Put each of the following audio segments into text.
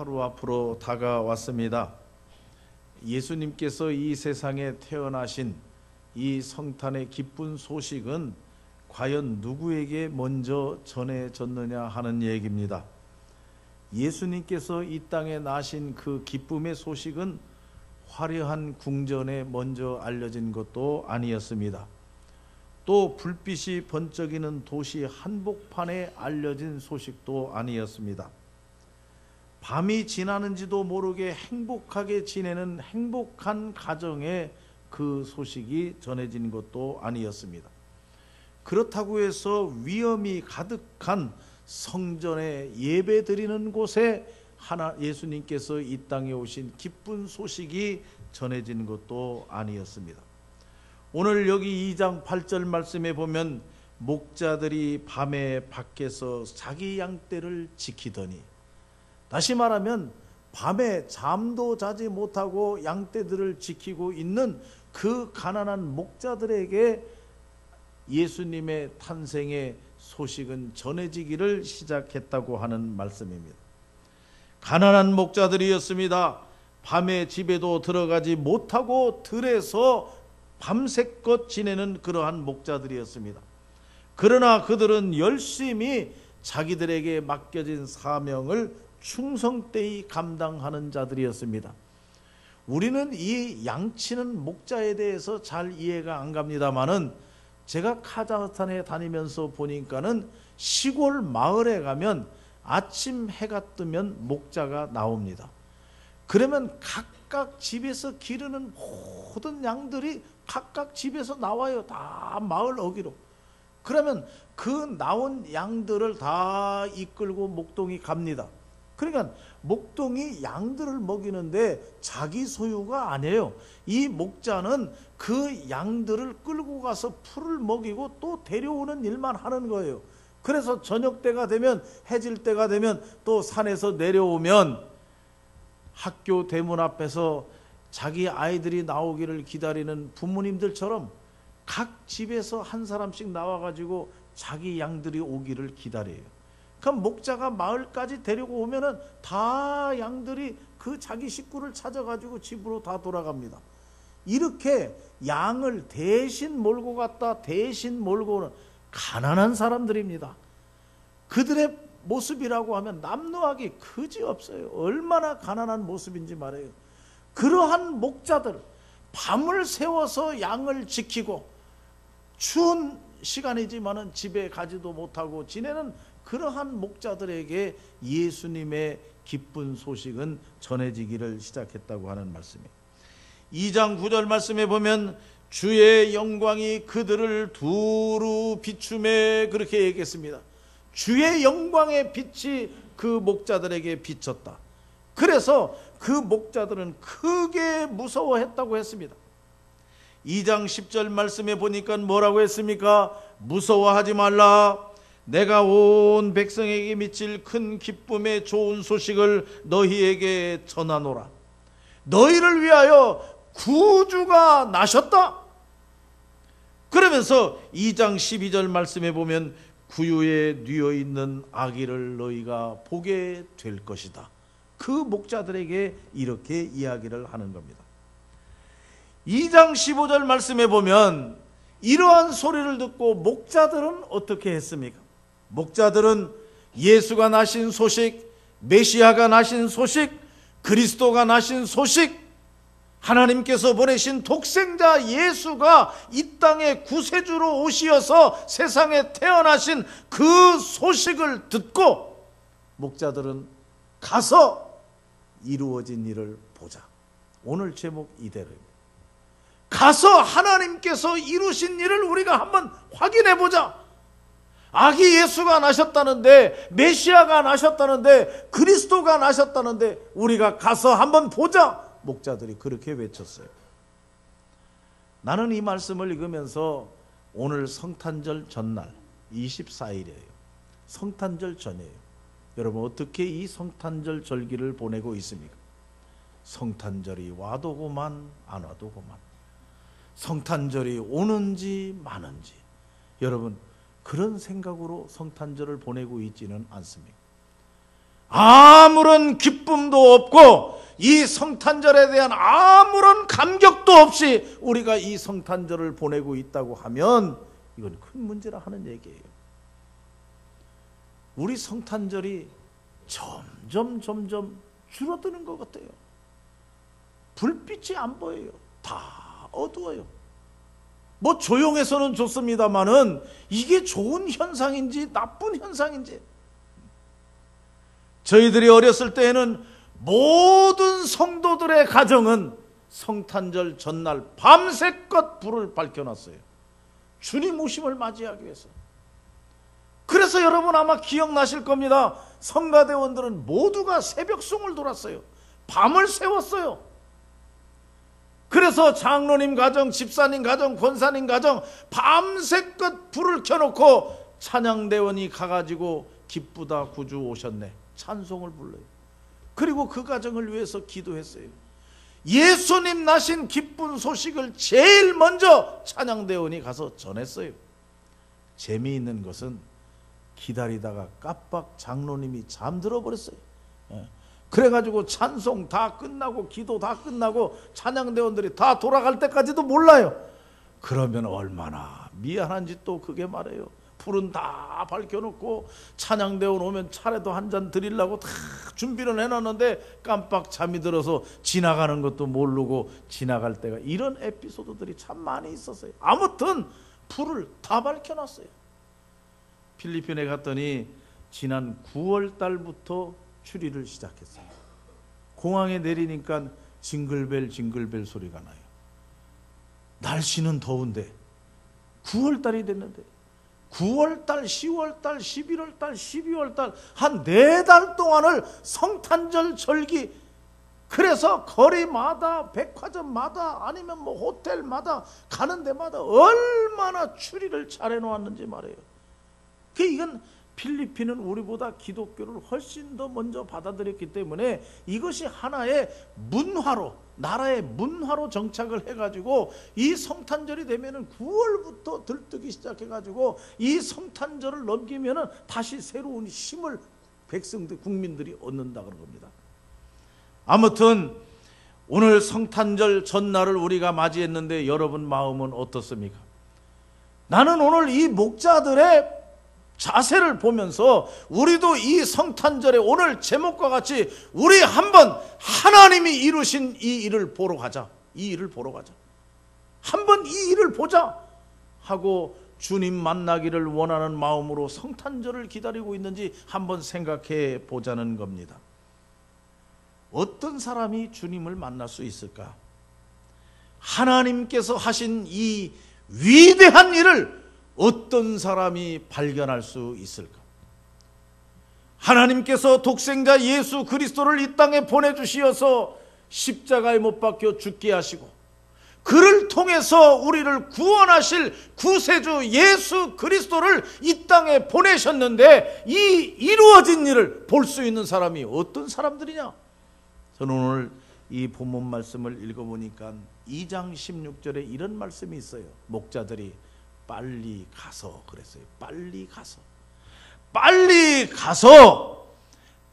하루 앞으로 다가왔습니다. 예수님께서 이 세상에 태어나신 이 성탄의 기쁜 소식은 과연 누구에게 먼저 전해졌느냐 하는 얘기입니다. 예수님께서 이 땅에 나신 그 기쁨의 소식은 화려한 궁전에 먼저 알려진 것도 아니었습니다. 또 불빛이 번쩍이는 도시 한복판에 알려진 소식도 아니었습니다. 밤이 지나는지도 모르게 행복하게 지내는 행복한 가정에 그 소식이 전해진 것도 아니었습니다. 그렇다고 해서 위험이 가득한 성전에 예배드리는 곳에 예수님께서 이 땅에 오신 기쁜 소식이 전해진 것도 아니었습니다. 오늘 여기 2장 8절 말씀에 보면 목자들이 밤에 밖에서 자기 양떼를 지키더니, 다시 말하면 밤에 잠도 자지 못하고 양떼들을 지키고 있는 그 가난한 목자들에게 예수님의 탄생의 소식은 전해지기를 시작했다고 하는 말씀입니다. 가난한 목자들이었습니다. 밤에 집에도 들어가지 못하고 들에서 밤새껏 지내는 그러한 목자들이었습니다. 그러나 그들은 열심히 자기들에게 맡겨진 사명을 충성되이 감당하는 자들이었습니다. 우리는 이 양치는 목자에 대해서 잘 이해가 안 갑니다만은, 제가 카자흐스탄에 다니면서 보니까는 시골 마을에 가면 아침 해가 뜨면 목자가 나옵니다. 그러면 각각 집에서 기르는 모든 양들이 각각 집에서 나와요. 다 마을 어귀로. 그러면 그 나온 양들을 다 이끌고 목동이 갑니다. 그러니까 목동이 양들을 먹이는데 자기 소유가 아니에요. 이 목자는 그 양들을 끌고 가서 풀을 먹이고 또 데려오는 일만 하는 거예요. 그래서 저녁 때가 되면, 해질 때가 되면 또 산에서 내려오면 학교 대문 앞에서 자기 아이들이 나오기를 기다리는 부모님들처럼 각 집에서 한 사람씩 나와가지고 자기 양들이 오기를 기다려요. 그럼 목자가 마을까지 데리고 오면은 다 양들이 그 자기 식구를 찾아가지고 집으로 다 돌아갑니다. 이렇게 양을 대신 몰고 갔다 대신 몰고 오는 가난한 사람들입니다. 그들의 모습이라고 하면 남루하기 그지없어요. 얼마나 가난한 모습인지 말해요. 그러한 목자들, 밤을 새워서 양을 지키고 추운 시간이지만은 집에 가지도 못하고 지내는 그러한 목자들에게 예수님의 기쁜 소식은 전해지기를 시작했다고 하는 말씀이에요. 2장 9절 말씀에 보면 주의 영광이 그들을 두루 비추매, 그렇게 얘기했습니다. 주의 영광의 빛이 그 목자들에게 비쳤다. 그래서 그 목자들은 크게 무서워했다고 했습니다. 2장 10절 말씀에 보니까 뭐라고 했습니까? 무서워하지 말라. 내가 온 백성에게 미칠 큰 기쁨의 좋은 소식을 너희에게 전하노라. 너희를 위하여 구주가 나셨다. 그러면서 2장 12절 말씀에 보면 구유에 뉘어있는 아기를 너희가 보게 될 것이다. 그 목자들에게 이렇게 이야기를 하는 겁니다. 2장 15절 말씀에 보면 이러한 소리를 듣고 목자들은 어떻게 했습니까? 목자들은 예수가 나신 소식, 메시아가 나신 소식, 그리스도가 나신 소식, 하나님께서 보내신 독생자 예수가 이 땅에 구세주로 오시어서 세상에 태어나신 그 소식을 듣고 목자들은 가서 이루어진 일을 보자. 오늘 제목 이대로입니다. 가서 하나님께서 이루신 일을 우리가 한번 확인해 보자. 아기 예수가 나셨다는데, 메시아가 나셨다는데, 그리스도가 나셨다는데 우리가 가서 한번 보자. 목자들이 그렇게 외쳤어요. 나는 이 말씀을 읽으면서 오늘 성탄절 전날 24일이에요. 성탄절 전이에요. 여러분 어떻게 이 성탄절 절기를 보내고 있습니까? 성탄절이 와도고만 안 와도고만, 성탄절이 오는지 마는지, 여러분 그런 생각으로 성탄절을 보내고 있지는 않습니까? 아무런 기쁨도 없고 이 성탄절에 대한 아무런 감격도 없이 우리가 이 성탄절을 보내고 있다고 하면 이건 큰 문제라 하는 얘기예요. 우리 성탄절이 점점 줄어드는 것 같아요. 불빛이 안 보여요. 다 어두워요. 뭐 조용해서는 좋습니다만은 이게 좋은 현상인지 나쁜 현상인지. 저희들이 어렸을 때에는 모든 성도들의 가정은 성탄절 전날 밤새껏 불을 밝혀놨어요. 주님 오심을 맞이하기 위해서. 그래서 여러분 아마 기억나실 겁니다. 성가대원들은 모두가 새벽송을 돌았어요. 밤을 새웠어요. 그래서 장로님 가정, 집사님 가정, 권사님 가정 밤새껏 불을 켜놓고 찬양대원이 가가지고 기쁘다 구주 오셨네 찬송을 불러요. 그리고 그 가정을 위해서 기도했어요. 예수님 나신 기쁜 소식을 제일 먼저 찬양대원이 가서 전했어요. 재미있는 것은 기다리다가 깜빡 장로님이 잠들어 버렸어요. 그래가지고 찬송 다 끝나고 기도 다 끝나고 찬양대원들이 다 돌아갈 때까지도 몰라요. 그러면 얼마나 미안한지 또 그게 말이에요. 불은 다 밝혀놓고 찬양대원 오면 차례도 한 잔 드리려고 다 준비를 해놨는데 깜빡 잠이 들어서 지나가는 것도 모르고 지나갈 때가, 이런 에피소드들이 참 많이 있었어요. 아무튼 불을 다 밝혀놨어요. 필리핀에 갔더니 지난 9월 달부터 추리를 시작했어요. 공항에 내리니까 징글벨 소리가 나요. 날씨는 더운데 9월 달이 됐는데 9월 달, 10월 달, 11월 달, 12월 달 한 4달 동안을 성탄절 절기, 그래서 거리마다 백화점마다 아니면 뭐 호텔마다 가는 데마다 얼마나 추리를 잘 해놓았는지 말이에요. 이건 필리핀은 우리보다 기독교를 훨씬 더 먼저 받아들였기 때문에 이것이 하나의 문화로, 나라의 문화로 정착을 해가지고 이 성탄절이 되면은 9월부터 들뜨기 시작해가지고 이 성탄절을 넘기면은 다시 새로운 힘을 백성들, 국민들이 얻는다 그런 겁니다. 아무튼 오늘 성탄절 전날을 우리가 맞이했는데 여러분 마음은 어떻습니까? 나는 오늘 이 목자들의 자세를 보면서 우리도 이 성탄절에 오늘 제목과 같이 우리 한번 하나님이 이루신 이 일을 보러 가자. 이 일을 보러 가자. 한번 이 일을 보자 하고 주님 만나기를 원하는 마음으로 성탄절을 기다리고 있는지 한번 생각해 보자는 겁니다. 어떤 사람이 주님을 만날 수 있을까? 하나님께서 하신 이 위대한 일을 어떤 사람이 발견할 수 있을까? 하나님께서 독생자 예수 그리스도를 이 땅에 보내주시어서 십자가에 못 박혀 죽게 하시고 그를 통해서 우리를 구원하실 구세주 예수 그리스도를 이 땅에 보내셨는데 이 이루어진 일을 볼 수 있는 사람이 어떤 사람들이냐? 저는 오늘 이 본문 말씀을 읽어보니까 2장 16절에 이런 말씀이 있어요. 목자들이 빨리 가서 그랬어요. 빨리 가서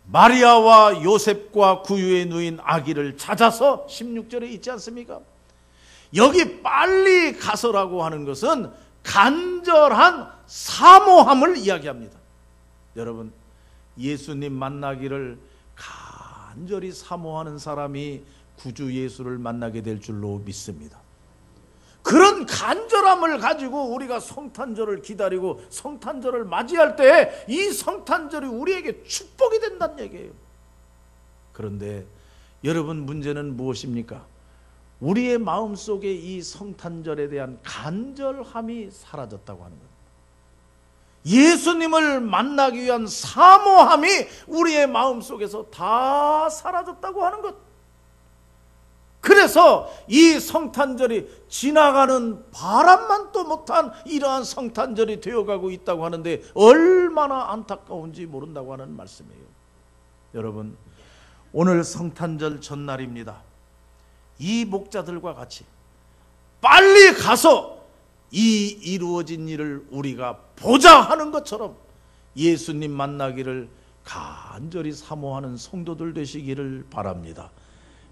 마리아와 요셉과 구유에 누인 아기를 찾아서 16절에 있지 않습니까? 여기 빨리 가서라고 하는 것은 간절한 사모함을 이야기합니다. 여러분, 예수님 만나기를 간절히 사모하는 사람이 구주 예수를 만나게 될 줄로 믿습니다. 그런 간절함을 가지고 우리가 성탄절을 기다리고 성탄절을 맞이할 때 이 성탄절이 우리에게 축복이 된다는 얘기예요. 그런데 여러분, 문제는 무엇입니까? 우리의 마음속에 이 성탄절에 대한 간절함이 사라졌다고 하는 겁니다. 예수님을 만나기 위한 사모함이 우리의 마음속에서 다 사라졌다고 하는 것. 그래서 이 성탄절이 지나가는 바람만도 못한 이러한 성탄절이 되어가고 있다고 하는데 얼마나 안타까운지 모른다고 하는 말씀이에요. 여러분, 오늘 성탄절 전날입니다. 이 목자들과 같이 빨리 가서 이 이루어진 일을 우리가 보자 하는 것처럼 예수님 만나기를 간절히 사모하는 성도들 되시기를 바랍니다.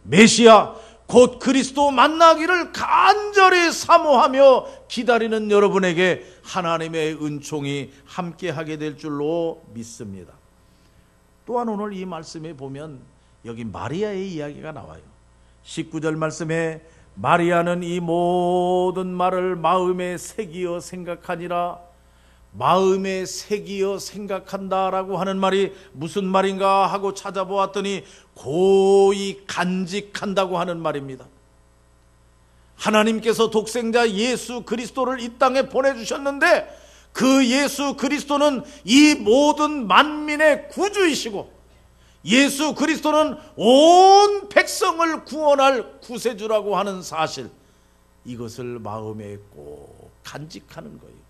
메시아 곧 그리스도 만나기를 간절히 사모하며 기다리는 여러분에게 하나님의 은총이 함께하게 될 줄로 믿습니다. 또한 오늘 이 말씀에 보면 여기 마리아의 이야기가 나와요. 19절 말씀에 마리아는 이 모든 말을 마음에 새기어 생각하니라. 마음에 새기어 생각한다라고 하는 말이 무슨 말인가 하고 찾아보았더니 고이 간직한다고 하는 말입니다. 하나님께서 독생자 예수 그리스도를 이 땅에 보내주셨는데 그 예수 그리스도는 이 모든 만민의 구주이시고 예수 그리스도는 온 백성을 구원할 구세주라고 하는 사실, 이것을 마음에 꼭 간직하는 거예요.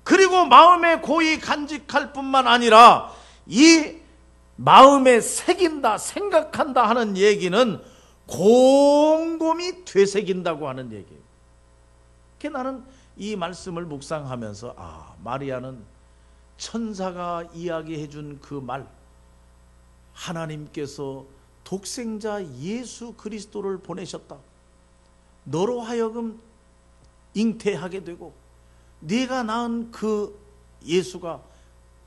그리고 마음에 고이 간직할 뿐만 아니라 이 마음에 새긴다, 생각한다 하는 얘기는 곰곰이 되새긴다고 하는 얘기예요. 나는 이 말씀을 묵상하면서 마리아는 천사가 이야기해 준 그 말, 하나님께서 독생자 예수 그리스도를 보내셨다. 너로 하여금 잉태하게 되고 네가 낳은 그 예수가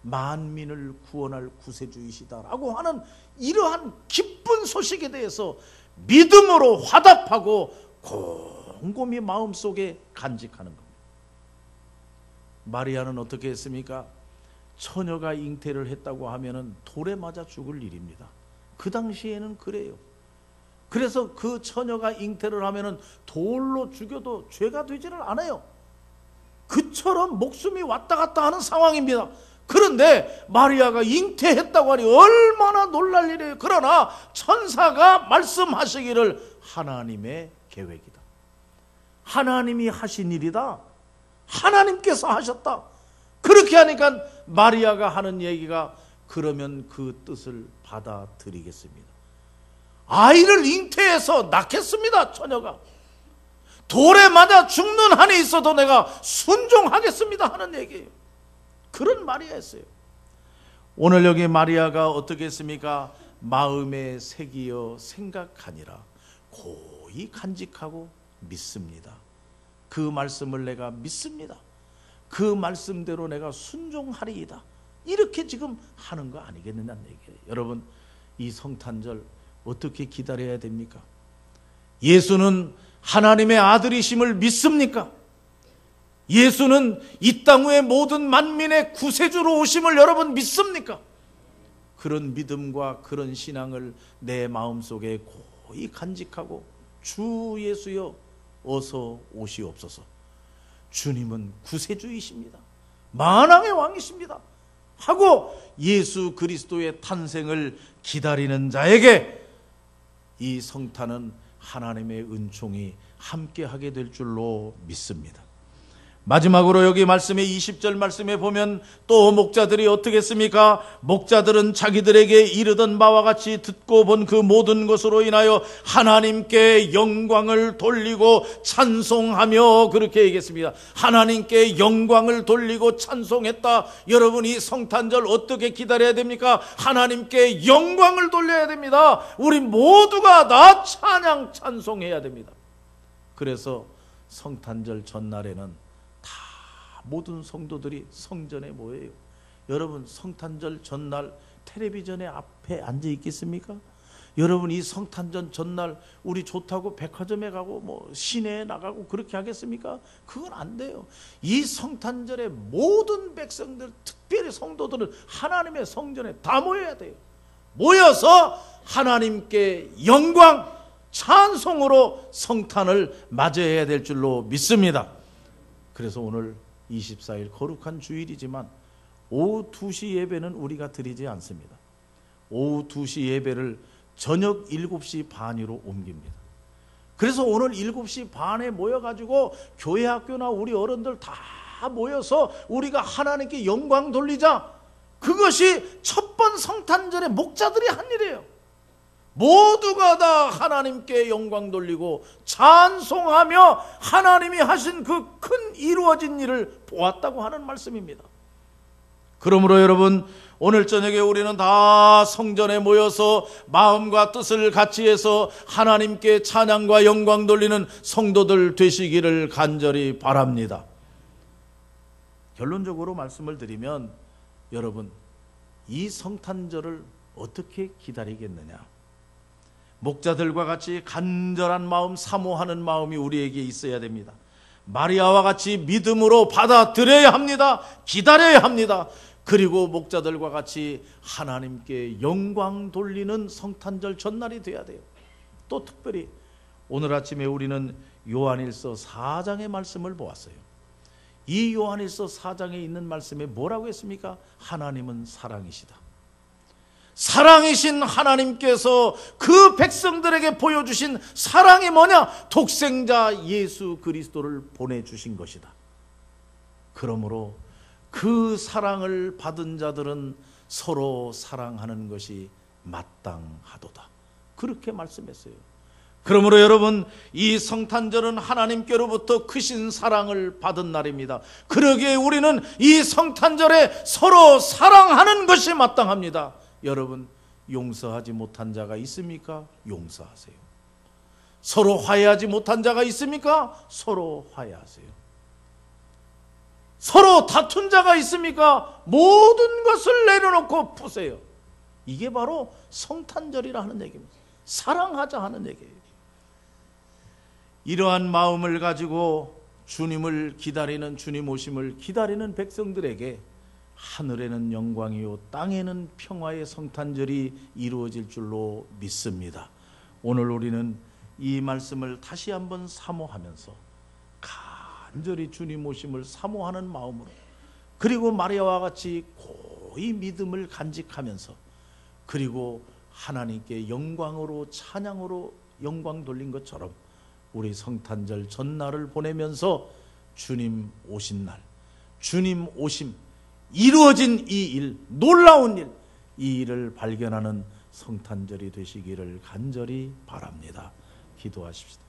만민을 구원할 구세주이시다라고 하는 이러한 기쁜 소식에 대해서 믿음으로 화답하고 곰곰이 마음속에 간직하는 겁니다. 마리아는 어떻게 했습니까? 처녀가 잉태를 했다고 하면은 돌에 맞아 죽을 일입니다. 그 당시에는 그래요. 그래서 그 처녀가 잉태를 하면은 돌로 죽여도 죄가 되지를 않아요. 그처럼 목숨이 왔다 갔다 하는 상황입니다. 그런데 마리아가 잉태했다고 하니 얼마나 놀랄 일이에요. 그러나 천사가 말씀하시기를 하나님의 계획이다. 하나님이 하신 일이다. 하나님께서 하셨다. 그렇게 하니까 마리아가 하는 얘기가 그러면 그 뜻을 받아들이겠습니다. 아이를 잉태해서 낳겠습니다. 처녀가 돌에 맞아 죽는 한이 있어도 내가 순종하겠습니다 하는 얘기예요. 그런 마리아였어요. 오늘 여기 마리아가 어떻게 했습니까? 마음에 새기어 생각하니라. 고이 간직하고 믿습니다. 그 말씀을 내가 믿습니다. 그 말씀대로 내가 순종하리이다. 이렇게 지금 하는 거 아니겠느냐는 얘기예요. 여러분, 이 성탄절 어떻게 기다려야 됩니까? 예수는 하나님의 아들이심을 믿습니까? 예수는 이 땅 위의 모든 만민의 구세주로 오심을 여러분 믿습니까? 그런 믿음과 그런 신앙을 내 마음속에 고이 간직하고 주 예수여 어서 오시옵소서. 주님은 구세주이십니다. 만왕의 왕이십니다. 하고 예수 그리스도의 탄생을 기다리는 자에게 이 성탄은 하나님의 은총이 함께하게 될 줄로 믿습니다. 마지막으로 여기 말씀에 20절 말씀에 보면 또 목자들이 어떻게 했습니까? 목자들은 자기들에게 이르던 바와 같이 듣고 본 그 모든 것으로 인하여 하나님께 영광을 돌리고 찬송하며 그렇게 얘기했습니다. 하나님께 영광을 돌리고 찬송했다. 여러분, 이 성탄절 어떻게 기다려야 됩니까? 하나님께 영광을 돌려야 됩니다. 우리 모두가 다 찬양 찬송해야 됩니다. 그래서 성탄절 전날에는 모든 성도들이 성전에 모여요. 여러분, 성탄절 전날 텔레비전의 앞에 앉아 있겠습니까? 여러분, 이 성탄절 전날 우리 좋다고 백화점에 가고 시내에 나가고 그렇게 하겠습니까? 그건 안 돼요. 이 성탄절에 모든 백성들, 특별히 성도들은 하나님의 성전에 다 모여야 돼요. 모여서 하나님께 영광, 찬송으로 성탄을 맞이해야 될 줄로 믿습니다. 그래서 오늘 24일 거룩한 주일이지만 오후 2시 예배는 우리가 드리지 않습니다. 오후 2시 예배를 저녁 7시 반으로 옮깁니다. 그래서 오늘 7시 반에 모여가지고 교회 학교나 우리 어른들 다 모여서 우리가 하나님께 영광 돌리자. 그것이 첫 번 성탄절에 목자들이 한 일이에요. 모두가 다 하나님께 영광 돌리고 찬송하며 하나님이 하신 그 큰 이루어진 일을 보았다고 하는 말씀입니다. 그러므로 여러분, 오늘 저녁에 우리는 다 성전에 모여서 마음과 뜻을 같이 해서 하나님께 찬양과 영광 돌리는 성도들 되시기를 간절히 바랍니다. 결론적으로 말씀을 드리면, 여러분, 이 성탄절을 어떻게 기다리겠느냐? 목자들과 같이 간절한 마음, 사모하는 마음이 우리에게 있어야 됩니다. 마리아와 같이 믿음으로 받아들여야 합니다. 기다려야 합니다. 그리고 목자들과 같이 하나님께 영광 돌리는 성탄절 전날이 돼야 돼요. 또 특별히 오늘 아침에 우리는 요한일서 4장의 말씀을 보았어요. 이 요한일서 4장에 있는 말씀에 뭐라고 했습니까? 하나님은 사랑이시다. 사랑이신 하나님께서 그 백성들에게 보여주신 사랑이 뭐냐? 독생자 예수 그리스도를 보내주신 것이다. 그러므로 그 사랑을 받은 자들은 서로 사랑하는 것이 마땅하도다. 그렇게 말씀했어요. 그러므로 여러분, 이 성탄절은 하나님께로부터 크신 사랑을 받은 날입니다. 그러기에 우리는 이 성탄절에 서로 사랑하는 것이 마땅합니다. 여러분, 용서하지 못한 자가 있습니까? 용서하세요. 서로 화해하지 못한 자가 있습니까? 서로 화해하세요. 서로 다툰 자가 있습니까? 모든 것을 내려놓고 푸세요. 이게 바로 성탄절이라 하는 얘기입니다. 사랑하자 하는 얘기예요. 이러한 마음을 가지고 주님을 기다리는, 주님 오심을 기다리는 백성들에게 하늘에는 영광이요 땅에는 평화의 성탄절이 이루어질 줄로 믿습니다. 오늘 우리는 이 말씀을 다시 한번 사모하면서 간절히 주님 오심을 사모하는 마음으로, 그리고 마리아와 같이 고이 믿음을 간직하면서, 그리고 하나님께 영광으로 찬양으로 영광 돌린 것처럼 우리 성탄절 전날을 보내면서 주님 오신 날, 주님 오심, 이루어진 이 일, 놀라운 일, 이 일을 발견하는 성탄절이 되시기를 간절히 바랍니다. 기도하십시다.